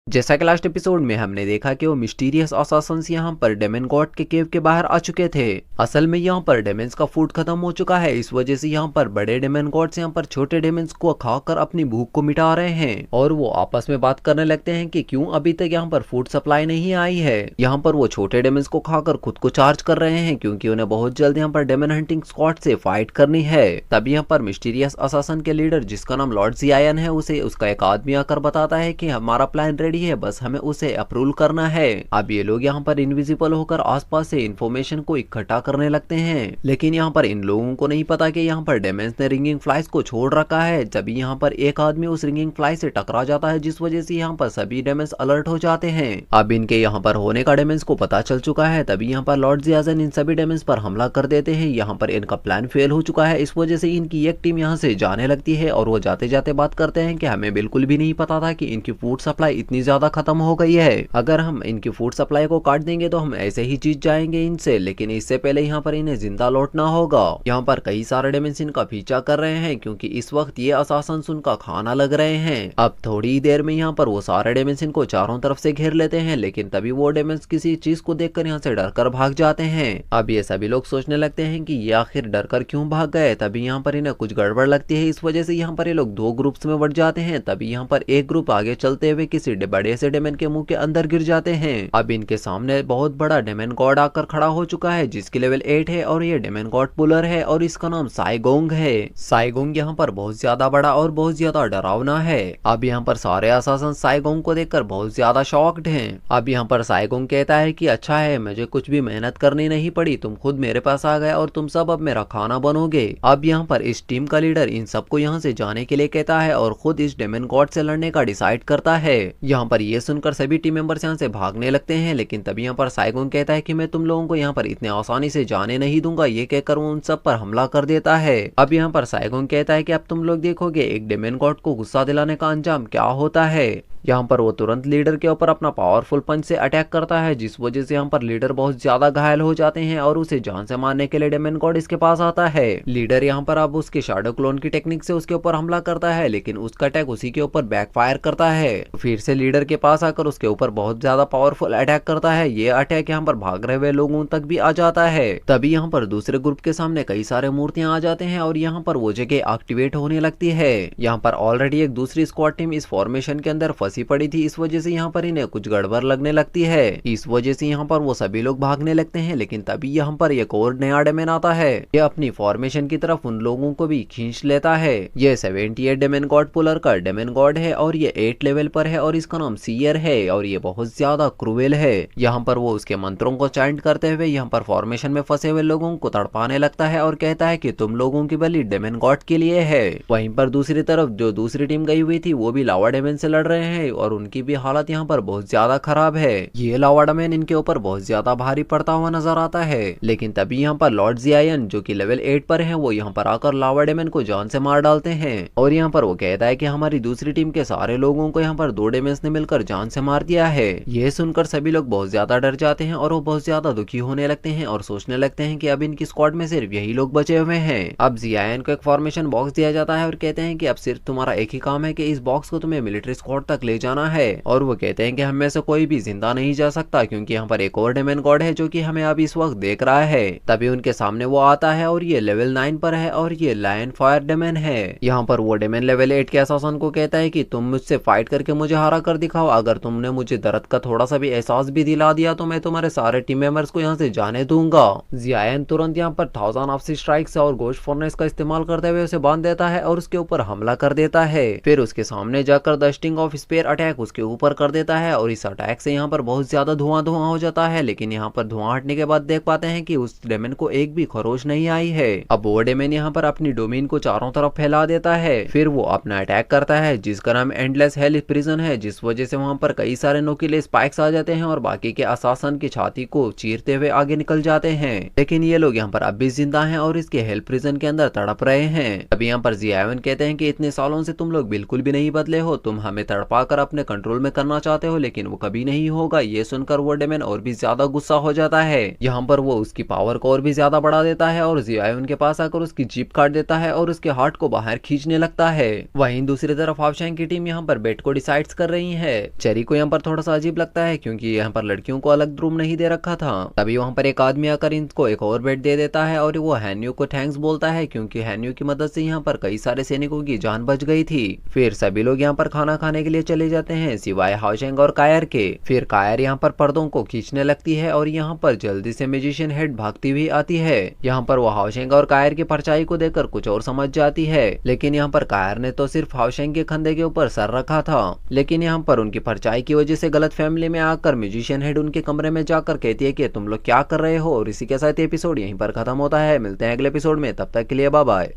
जैसा कि last episode में हमने देखा कि वो मिस्टीरियस असासंस यहाँ पर डेमन गॉड के केव के बाहर आ चुके थे। असल में यहाँ पर डेमन्स का फूड खत्म हो चुका है, इस वजह से यहाँ पर बड़े डेमन गॉड्स यहाँ पर छोटे डेमन्स को खाकर अपनी भूख को मिटा रहे हैं और वो आपस में बात करने लगते हैं कि क्यों अभी तक यहाँ पर फूड सप्लाई नहीं आई है। यहाँ पर वो छोटे डेमन्स को खाकर खुद को चार्ज कर रहे हैं क्योंकि उन्हें बहुत जल्द यहाँ पर डेमन हंटिंग स्क्वाड से फाइट करनी है। तभी यहाँ पर मिस्टीरियस असासन के लीडर जिसका नाम लॉर्ड जियान है उसे उसका एक आदमी आकर बताता है कि हमारा प्लान रेडी है, बस हमें उसे अप्रूव करना है। अब ये लोग यहाँ पर इनविजिबल होकर आसपास से इंफॉर्मेशन को इकट्ठा करने लगते हैं, लेकिन यहाँ पर इन लोगों को नहीं पता कि यहाँ पर डेमन्स ने रिंगिंग फ्लाइज को छोड़ रखा है। तभी यहाँ पर एक आदमी उस रिंगिंग फ्लाई से टकरा जाता है जिस वजह से यहाँ पर सभी डेमन्स अलर्ट हो जाते हैं। अब इनके यहाँ पर होने का डेमन्स को पता चल चुका है। तभी यहाँ पर लॉर्ड जियाजन इन सभी डेमन्स पर हमला कर देते हैं। यहाँ पर इनका प्लान फेल हो चुका है, इस वजह से इनकी एक टीम यहाँ से जाने लगती है और वो जाते जाते बात करते हैं कि हमें बिल्कुल भी नहीं पता था कि इनकी फूड सप्लाई इतनी ज्यादा खत्म हो गई है। अगर हम इनकी फूड सप्लाई को काट देंगे तो हम ऐसे ही जीत जाएंगे इनसे, लेकिन इससे पहले यहाँ पर इन्हें जिंदा लौटना होगा। यहाँ पर कई सारे डेमन्स इनका पीछा कर रहे हैं क्योंकि इस वक्त ये असासंस उनका खाना लग रहे हैं। अब थोड़ी देर में यहाँ पर वो सारे डेमन्स इनको चारों तरफ से घेर लेते हैं, लेकिन तभी वो डेमन्स किसी चीज को देखकर यहाँ से डरकर भाग जाते हैं। अब ये सभी लोग सोचने लगते हैं कि ये आखिर डरकर क्यों भाग गए। तभी यहाँ पर इन्हें कुछ गड़बड़ लगती है, इस वजह से यहाँ पर ये लोग दो ग्रुप्स में बढ़ जाते हैं। तभी यहाँ पर एक ग्रुप आगे चलते हुए किसी बड़े से डेमन के मुंह के अंदर गिर जाते हैं। अब इनके सामने बहुत बड़ा डेमन गॉड आकर खड़ा हो चुका है जिसकी लेवल 8 है और ये डेमन गॉड पुलर है और इसका नाम साइगोंग है। साइगोंग यहाँ पर बहुत ज्यादा बड़ा और बहुत ज्यादा डरावना है। अब यहाँ पर सारे असासन साइगोंग को देखकर बहुत ज्यादा शॉक्ड हैं। अब यहाँ पर साइगोंग कहता है कि अच्छा है, मुझे कुछ भी मेहनत करनी नहीं पड़ी, तुम खुद मेरे पास आ गए और तुम सब अब मेरा खाना बनोगे। अब यहाँ पर इस टीम का लीडर इन सबको यहाँ से जाने के लिए कहता है और खुद इस डेमन गॉड से लड़ने का डिसाइड करता है। यहाँ पर ये सुनकर सभी टीम मेंबर्स यहाँ से भागने लगते हैं, लेकिन तभी यहाँ पर साइगोंग कहता है कि मैं तुम लोगों को यहाँ पर इतने आसानी से जाने नहीं दूंगा। ये कहकर वो उन सब पर हमला कर देता है। अब यहाँ पर साइगोंग कहता है कि अब तुम लोग देखोगे एक डेमन गॉड को गुस्सा दिलाने का अंजाम क्या होता है। यहाँ पर वो तुरंत लीडर के ऊपर अपना पावरफुल पंच से अटैक करता है जिस वजह से यहाँ पर लीडर बहुत ज्यादा घायल हो जाते हैं और उसे जान से मारने के लिए डेमन गॉड इसके पास आता है। लीडर यहाँ पर अब उसके शैडो क्लोन की टेक्निक से उसके ऊपर हमला करता है, लेकिन उसका अटैक उसी के ऊपर बैकफायर करता है। फिर से लीडर के पास आकर उसके ऊपर बहुत ज्यादा पावरफुल अटैक करता है। ये अटैक यहाँ पर भाग रहे हुए लोगों तक भी आ जाता है। तभी यहाँ पर दूसरे ग्रुप के सामने कई सारे मूर्तियां आ जाते हैं और यहाँ पर वो जगह एक्टिवेट होने लगती है। यहाँ पर ऑलरेडी एक दूसरी स्क्वाड टीम इस फॉर्मेशन के अंदर फंसी पड़ी थी, इस वजह से यहाँ पर इन्हें कुछ गड़बड़ लगने लगती है। इस वजह से यहाँ पर वो सभी लोग भागने लगते हैं, लेकिन तभी यहाँ पर एक और नया डेमन आता है। ये अपनी फॉर्मेशन की तरफ उन लोगों को भी खींच लेता है। ये 78 डेमन गॉड पुलर का डेमन गॉड है और ये 8 लेवल पर है और इसका नाम सीयर है और ये बहुत ज्यादा क्रूएल है। यहाँ पर वो उसके मंत्रों को चैंट करते हुए यहाँ पर फॉर्मेशन में फंसे हुए लोगों को तड़पाने लगता है और कहता है कि तुम लोगों की बलि डेमन गॉड के लिए है। वहीं पर दूसरी तरफ जो दूसरी टीम गई हुई थी वो भी लावा डेमन से लड़ रहे हैं और उनकी भी हालत यहाँ पर बहुत ज्यादा खराब है। ये लावा डेमन इनके ऊपर बहुत ज्यादा भारी पड़ता हुआ नजर आता है, लेकिन तभी यहाँ पर लॉर्ड जियान जो कि लेवल 8 पर है वो यहाँ पर आकर लावा डेमन को जान से मार डालते हैं और यहाँ पर वो कहता है कि हमारी दूसरी टीम के सारे लोगों को यहाँ पर 2 डेमन्स ने मिलकर जान से मार दिया है। ये सुनकर सभी लोग बहुत ज्यादा डर जाते हैं और वो बहुत ज्यादा दुखी होने लगते हैं और सोचने लगते हैं कि अब इनकी स्क्वाड में सिर्फ यही लोग बचे हुए हैं। अब जियान को एक फॉर्मेशन बॉक्स दिया जाता है और कहते हैं कि अब सिर्फ तुम्हारा एक ही काम है कि इस बॉक्स को तुम्हें मिलिट्री स्क्वाड तक ले जाना है और वो कहते हैं कि हम में से कोई भी जिंदा नहीं जा सकता क्योंकि यहाँ पर एक और डेमन गॉड है जो कि हमें अभी इस वक्त देख रहा है। तभी उनके सामने वो आता है और ये लेवल 9 पर है और ये लायन फायर डेमन है। यहाँ पर वो डेमन लेवल 8 के असासन को कहता है कि तुम मुझसे फाइट करके मुझे हरा कर दिखाओ, अगर तुमने मुझे दर्द का थोड़ा सा भी एहसास भी दिला दिया तो मैं तुम्हारे सारे टीम मेंबर्स को यहाँ से जाने दूंगा। जियान तुरंत यहाँ पर 1000 ऑफ स्ट्राइक्स और गोश्त फर्नेस का इस्तेमाल करते हुए उसे बांध देता है और उसके ऊपर हमला कर देता है। फिर उसके सामने जाकर the sting of spare attack उसके ऊपर कर देता है और इस अटैक से यहाँ पर बहुत ज्यादा धुआं हो जाता है, लेकिन यहाँ पर धुआं हटने के बाद देख पाते हैं कि उस डेमन को एक भी खरोच नहीं आई है। अब वो डेमन यहाँ पर अपनी डोमेन को चारों तरफ फैला देता है। फिर वो अपना अटैक करता है जिसका नाम एंडलेस हेल प्रिजन है, जिस वजह से वहाँ पर कई सारे नुकीले स्पाइक्स आ जाते हैं और बाकी के असासन की छाती को चीरते हुए आगे निकल जाते हैं, लेकिन ये लोग यहाँ पर अब भी जिंदा हैं और इसके हेल प्रिजन के अंदर तड़प रहे हैं। अभी यहाँ पर जियान कहते हैं कि इतने सालों से तुम लोग बिल्कुल भी नहीं बदले हो, तुम हमें तड़पा कर अपने कंट्रोल में करना चाहते हो, लेकिन वो कभी नहीं होगा। ये सुनकर वो डेमन और भी ज्यादा गुस्सा हो जाता है। यहाँ पर वो उसकी पावर को और भी ज्यादा बढ़ा देता है और जियाई उनके पास आकर उसकी जीप काट देता है और उसके हार्ट को बाहर खींचने लगता है। वहीं दूसरी तरफ हाओशेंग की टीम यहाँ पर बेड को डिसाइड कर रही है। चेरी को यहाँ पर थोड़ा सा अजीब लगता है क्योंकि यहाँ पर लड़कियों को अलग रूम नहीं दे रखा था। तभी वहाँ पर एक आदमी आकर इनको एक और बेड दे देता है और वो हैन्यू को थैंक्स बोलता है क्योंकि हैन्यू की मदद से यहाँ पर कई सारे सैनिकों की जान बच गई थी। फिर सभी लोग यहाँ पर खाना खाने के लिए चले जाते हैं सिवाय हाओशेंग और कायर के। फिर कायर यहाँ पर पर्दों को खींचने लगती है और यहाँ पर जल्दी से मैजिशियन हेड भागती हुई आती है। यहाँ पर वो हाओशेंग और कायर की परछाई को देखकर कुछ और समझ जाती है, लेकिन यहाँ पर कायर ने तो सिर्फ हाओशेंग के कंधे के ऊपर सर रखा था। लेकिन यहाँ पर उनकी परछाई की वजह से गलत फैमिली में आकर म्यूजिशियन हेड उनके कमरे में जाकर कहती है कि तुम लोग क्या कर रहे हो। और इसी के साथ एपिसोड यहीं पर खत्म होता है। मिलते हैं अगले एपिसोड में, तब तक के लिए बाय बाय।